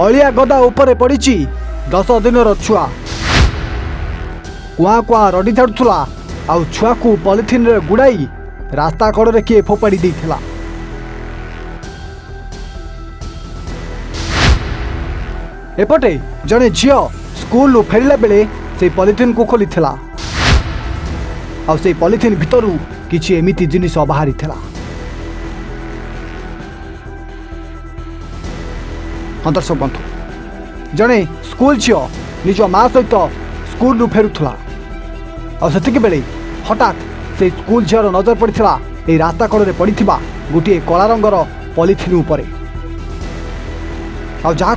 अलिया गदा उपरे पड़ी 10 दिनर छुआ कुआ कुआ रडी छाड़ुला आउ छुआ को पॉलिथिन रे गुड़ाई रास्ता कड़े किए फोपाड़ी देइथिला। एपटे जड़े झील स्कूल फेरला बेले से पॉलिथिन को खोली से पॉलिथिन भितर किसी एमिति जिनिस बाहरी दर्शक बंधु जड़े स्कूल झील निज माँ सहित स्कूल फेरुला से बेले हठात से स्कूल झील नजर पड़ा ये रास्ता कड़े पड़ी गोटे कला रंगर पॉलिथिन उपरे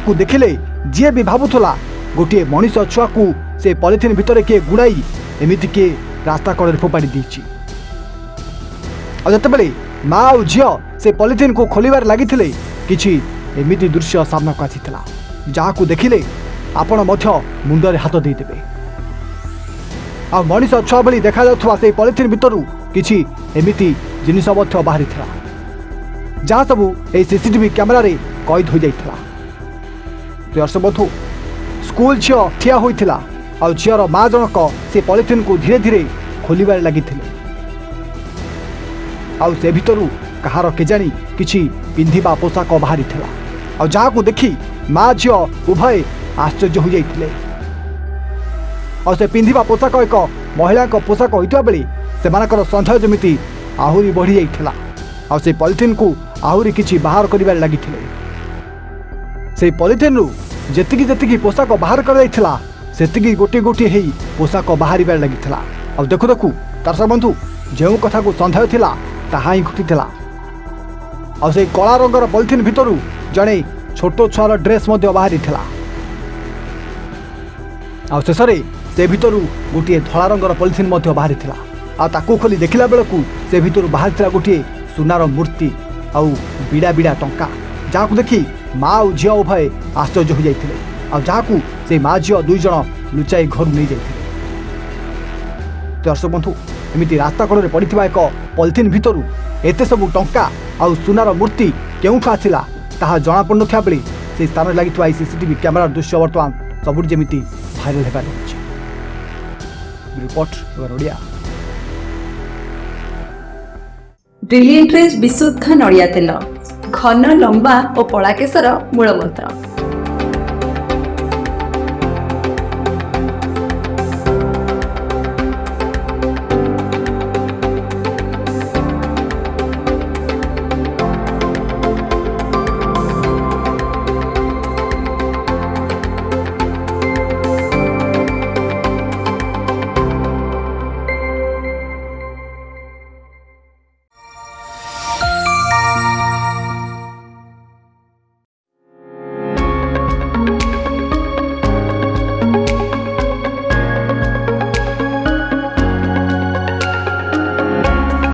को देखिले जी भी भावुला गोटे मनीष छुआ को से पॉलिथिन भितर किए गुड़ाई एमती किए रास्ता कड़े फोपाड़ी देछि। जितेबाला माँ और झील से पॉलिथिन को खोलिबार लगी किछि एमिति दृश्य सामना को आसीथिला जहाँ को देखिले आपण मध्य मुंडरे हाथ देदेवे। आ मनीष छुआ भली देखा जाउथवा से पॉलिथिन भितर किछि एमिति जिनिस मध्य बाहरी थिला जहाँ सबू ए सीसीटीवी कैमरा रे कैद हो जाइथिला। दर्शक बंधु स्कूल झील ठिया होइथिला आ झीर माँ जनक से पॉलिथिन को धीरे धीरे खोलिबार लगी से भितरू कहार केजाणी किछि पिंधिबा पोशाक बाहरी थिला आ जहाँ को देखी माँ झील उभय आश्चर्य हो जाइथिले। से पिंधिबा पोशाक एक महिला पोशाक होइता बेले सेमानकर संदेह जमिति आहुरी बढ़ी जाइथिला से पॉलिथिन को आहुरी किछि बाहर करिबार लगी से पॉलिथिन रु जेतिकी जेतिकी पोशाक बाहर कर सेतिकी गोटे गोटे ही पोशाक बाहर लगी देखु देखु दर्शक बंधु जो कथा को संदेह थिला ताहा ही घटिला से कला रंगर पॉलिथिन भितर जड़े छोट छुआर ड्रेस बाहरी शेष से भितर गोटे धला रंगर पॉलिथिन बाहरी ताकू खोली देखला बेलू से भितर बाहरी गोटे सुनार मूर्ति आउ बिड़ा बिड़ा टंका जहाँ को देखी माँ और झील उभय आश्चर्य हो जाते जहाँ को से माँ झील दुई जन लुचाई घर नहीं जाते। दर्शक बंधु एमती रास्ता कड़े पड़ी एक पॉलिथिन भितर एते सबू टंका आउ सुनार मूर्ति केउठु आसिला ताहा जना पड़ नथिया बेले से स्थान लगी सीसीटीवी कैमरा दृश्य बर्तमान सबुठ जमिति भाइराल हेबार अछि। रिपोर्ट ओडिया ब्रिलियंट विशुद्ध नड़िया तेल घन लंबा और पड़ा केशर मूल मंत्र।